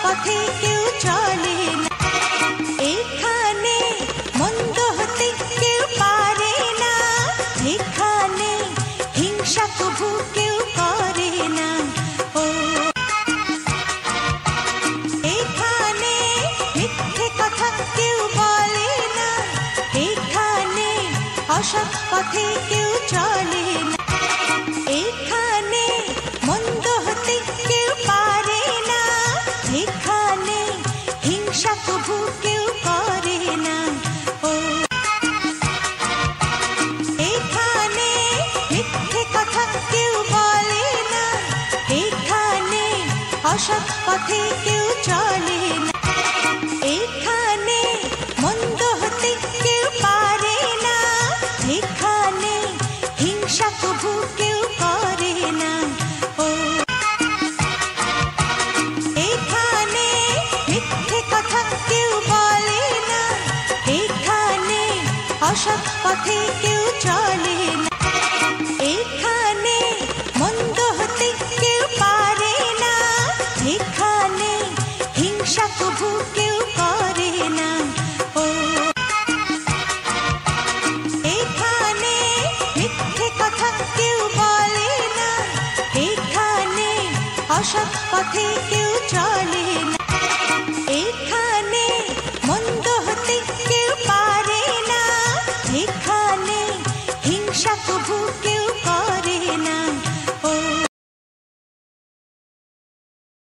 পথে কেউ চলে না, এখানে মন্দ হতে কেউ পারে না, এখানে হিংসা কভু কেউ করে না। ও এখানে মিথ্যে কথা কেউ বলে না, এখানে অসৎ পথে কেউ চলে না, এখানে মন্দ হতে কেউ পারে না, এখানে হিংসা কভু কেউ করে না। ও এখানে মিথ্যে কথা কেউ বলে না, এখানে অসৎ পথে কেউ চলে না, এখানে মন্দ হতে কেউ পারে না, এখানে হিংসা কভু কেউ করে না। ও এখানে মিথ্যে কথা কেউ বলে না, এখানে অসৎ পথে কেউ চলে না, এখানে মন্দ হতে কেউ পারে না, এখানে হিংসা কভু কেউ করে না। ও এখানে মিথ্যে কথা কেউ বলে না, এখানে অসৎ পথে